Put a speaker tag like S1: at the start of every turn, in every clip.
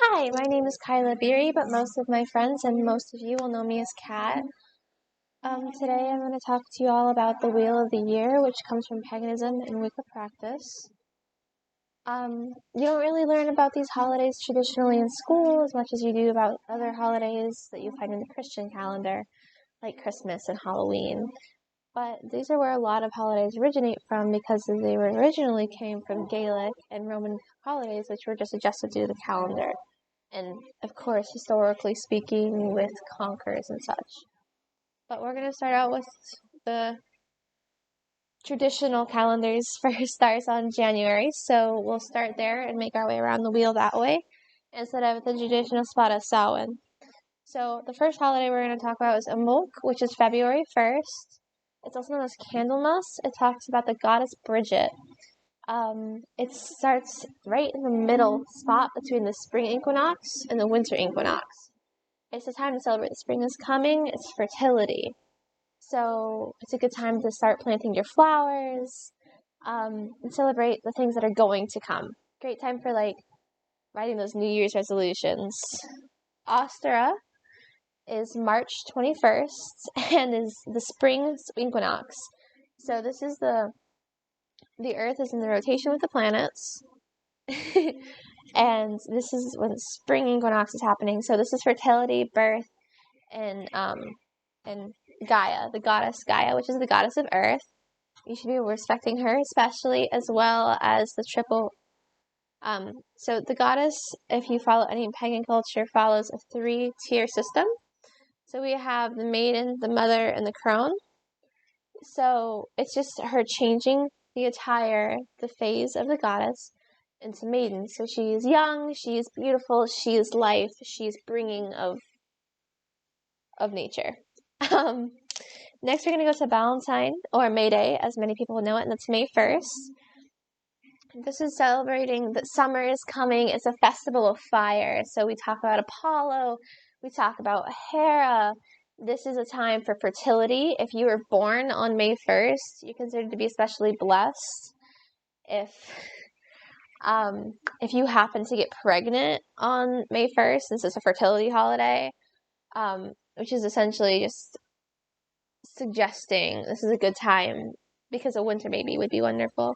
S1: Hi, my name is Kyla Beery, but most of my friends and most of you will know me as Kat. Today I'm going to talk to you all about the Wheel of the Year, which comes from paganism and Wicca practice. You don't really learn about these holidays traditionally in school as much as you do about other holidays that you find in the Christian calendar, like Christmas and Halloween. But these are where a lot of holidays originate from because they originally came from Gaelic and Roman holidays, which were just adjusted to the calendar. And of course, historically speaking, with conquerors and such. But we're going to start out with the traditional calendars. First starts on January, so we'll start there and make our way around the wheel that way instead of the traditional spot of Samhain. So the first holiday we're going to talk about is Amok, which is February 1st. It's also known as Candlemas. It talks about the goddess Bridget. It starts right in the middle spot between the spring equinox and the winter equinox. It's a time to celebrate the spring is coming. It's fertility. So it's a good time to start planting your flowers and celebrate the things that are going to come. Great time for writing those New Year's resolutions. Ostara is March 21st and is the spring equinox. So this is the Earth is in the rotation with the planets. And this is when spring equinox is happening. So this is fertility, birth, and Gaia, the goddess Gaia, which is the goddess of Earth. You should be respecting her, especially, as well as the triple. So the goddess, if you follow any pagan culture, follows a 3-tier system. So we have the maiden, the mother, and the crone. So it's just her changing the attire, the phase of the goddess into maiden. So she is young, she is beautiful, she is life, she is bringing of nature. Next, we're going to go to Valentine, or May Day, as many people know it, and that's May 1st. This is celebrating that summer is coming. It's a festival of fire. So we talk about Apollo, we talk about Hera. This is a time for fertility. If you were born on May 1st, you're considered to be especially blessed. If you happen to get pregnant on May 1st, since it's a fertility holiday, which is essentially just suggesting this is a good time because a winter baby would be wonderful.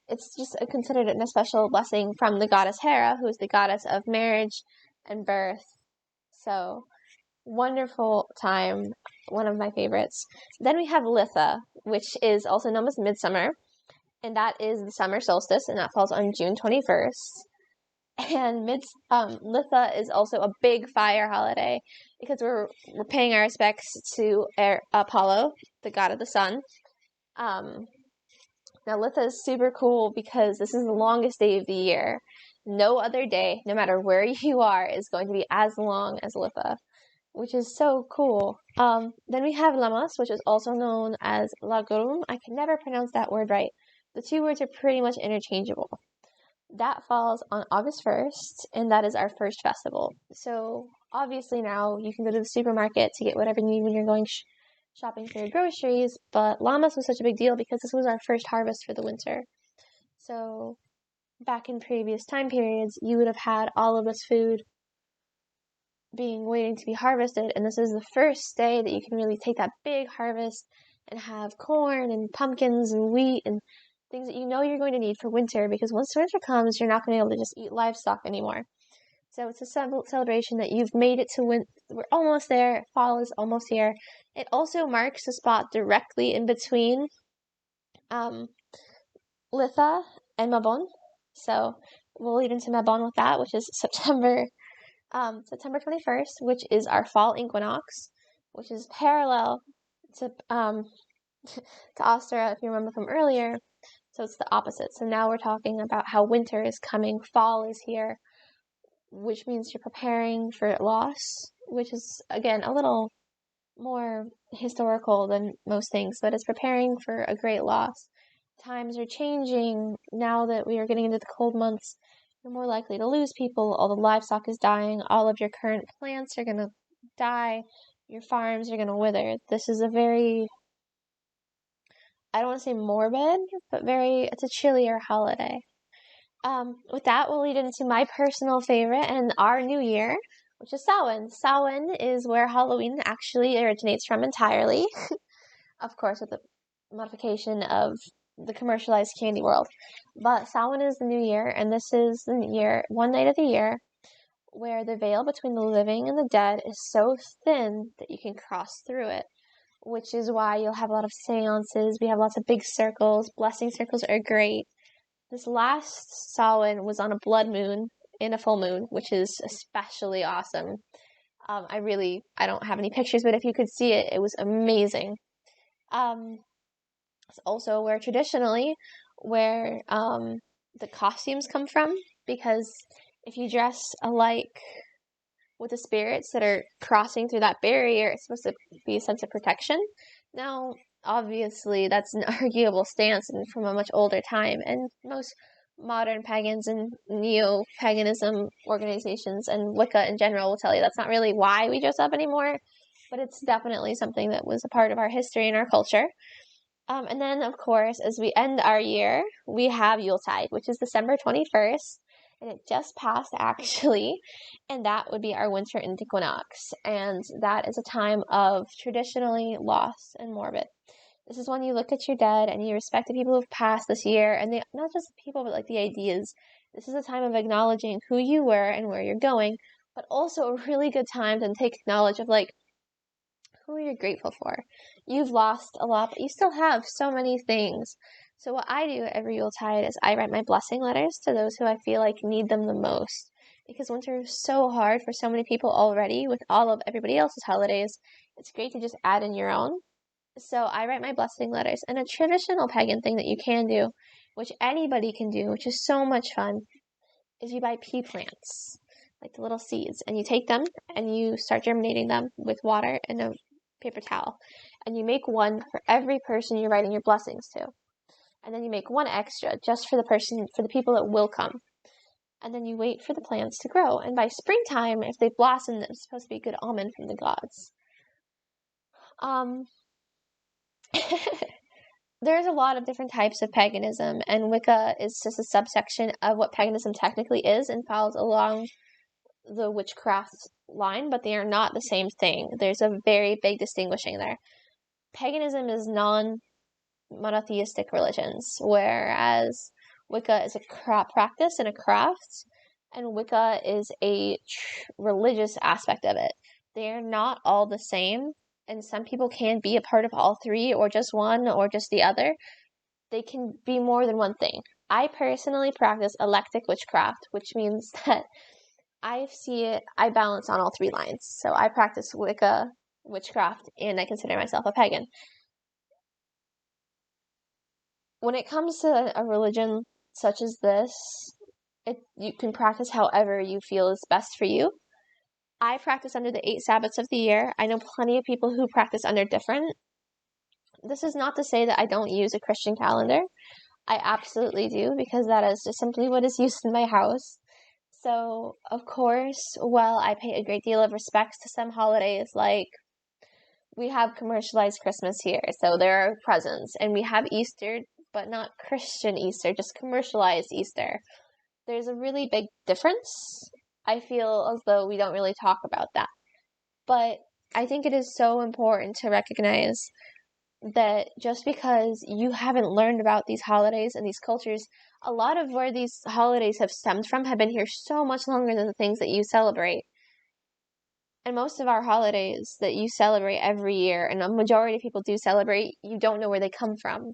S1: It's just considered a special blessing from the goddess Hera, who is the goddess of marriage and birth. So, wonderful time, one of my favorites. Then we have Litha, which is also known as Midsummer, and that is the summer solstice, and that falls on June 21st. And Litha is also a big fire holiday because we're paying our respects to Apollo, the god of the sun. Now, Litha is super cool because this is the longest day of the year. No other day, no matter where you are, is going to be as long as Litha, which is so cool. Then we have Lamas, which is also known as Lagurum. I can never pronounce that word right. The two words are pretty much interchangeable. That falls on August 1st, and that is our first festival. So, obviously now you can go to the supermarket to get whatever you need when you're going shopping for your groceries, but Llamas was such a big deal because this was our first harvest for the winter. So back in previous time periods, you would have had all of this food waiting to be harvested, and this is the first day that you can really take that big harvest and have corn and pumpkins and wheat and things that you know you're going to need for winter, because once winter comes, you're not going to be able to just eat livestock anymore. So it's a celebration that you've made it to winter. We're almost there. Fall is almost here. It also marks a spot directly in between Litha and Mabon. So we'll lead into Mabon with that, which is September 21st, which is our fall equinox, which is parallel to Ostara, if you remember from earlier. So it's the opposite. So now we're talking about how winter is coming, fall is here, which means you're preparing for loss, which is, again, a little more historical than most things, but it's preparing for a great loss. Times are changing. Now that we are getting into the cold months, you're more likely to lose people. All the livestock is dying. All of your current plants are going to die. Your farms are going to wither. This is a very, I don't want to say morbid, but it's a chillier holiday. With that, we'll lead into my personal favorite and our new year, which is Samhain. Samhain is where Halloween actually originates from entirely, of course, with the modification of the commercialized candy world. But Samhain is the new year, and this is the year, one night of the year, where the veil between the living and the dead is so thin that you can cross through it, which is why you'll have a lot of seances. We have lots of big circles. Blessing circles are great. This last Samhain was on a blood moon and a full moon, which is especially awesome. I don't have any pictures, but if you could see it, it was amazing. It's also where traditionally the costumes come from, because if you dress alike with the spirits that are crossing through that barrier, it's supposed to be a sense of protection. Now, obviously, that's an arguable stance and from a much older time, and most modern pagans and neo-paganism organizations and Wicca in general will tell you that's not really why we dress up anymore, but it's definitely something that was a part of our history and our culture. And then, of course, as we end our year, we have Yuletide, which is December 21st, and it just passed, actually, and that would be our winter equinox, and that is a time of traditionally loss and morbid. This is when you look at your dead and you respect the people who've passed this year, and not just the people, but like the ideas. This is a time of acknowledging who you were and where you're going, but also a really good time to take knowledge of, like, who you're grateful for. You've lost a lot, but you still have so many things. So what I do every Yuletide is I write my blessing letters to those who I feel like need them the most. Because winter is so hard for so many people already with all of everybody else's holidays. It's great to just add in your own. So I write my blessing letters. And a traditional pagan thing that you can do, which anybody can do, which is so much fun, is you buy pea plants, like the little seeds, and you take them and you start germinating them with water and a paper towel, and you make one for every person you're writing your blessings to, and then you make one extra just for the people that will come, and then you wait for the plants to grow, and by springtime, if they blossom, it's supposed to be a good omen from the gods. There's a lot of different types of paganism, and Wicca is just a subsection of what paganism technically is and follows along the witchcraft line, but they are not the same thing. There's a very big distinguishing there. Paganism is non-monotheistic religions, whereas Wicca is a practice and a craft, and Wicca is a religious aspect of it. They are not all the same, and some people can be a part of all three, or just one, or just the other. They can be more than one thing. I personally practice eclectic witchcraft, which means that I balance on all three lines. So I practice Wicca, witchcraft, and I consider myself a pagan. When it comes to a religion such as this, you can practice however you feel is best for you. I practice under the 8 Sabbaths of the year. I know plenty of people who practice under different. This is not to say that I don't use a Christian calendar. I absolutely do, because that is just simply what is used in my house. So, of course, while I pay a great deal of respect to some holidays, like we have commercialized Christmas here, so there are presents, and we have Easter, but not Christian Easter, just commercialized Easter. There's a really big difference. I feel as though we don't really talk about that. But I think it is so important to recognize that just because you haven't learned about these holidays and these cultures, a lot of where these holidays have stemmed from have been here so much longer than the things that you celebrate. And most of our holidays that you celebrate every year, and a majority of people do celebrate, you don't know where they come from.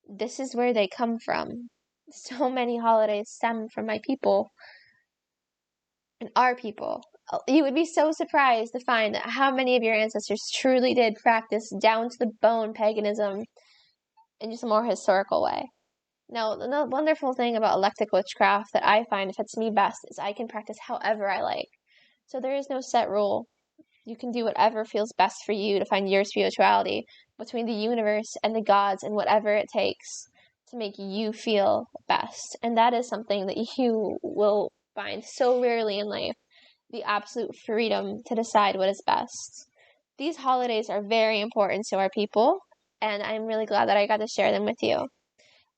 S1: This is where they come from. So many holidays stem from my people and our people. You would be so surprised to find that how many of your ancestors truly did practice down to the bone paganism in just a more historical way. Now, the wonderful thing about eclectic witchcraft that I find fits me best is I can practice however I like. So there is no set rule. You can do whatever feels best for you to find your spirituality between the universe and the gods and whatever it takes to make you feel best. And that is something that you will find so rarely in life, the absolute freedom to decide what is best. These holidays are very important to our people, and I'm really glad that I got to share them with you.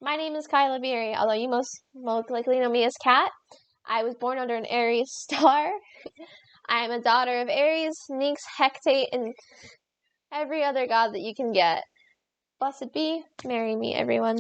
S1: My name is Kyla Beery, although you most likely know me as Kat. I was born under an Aries star. I am a daughter of Aries, Nix, Hecate, and every other god that you can get. Blessed be, marry me, everyone.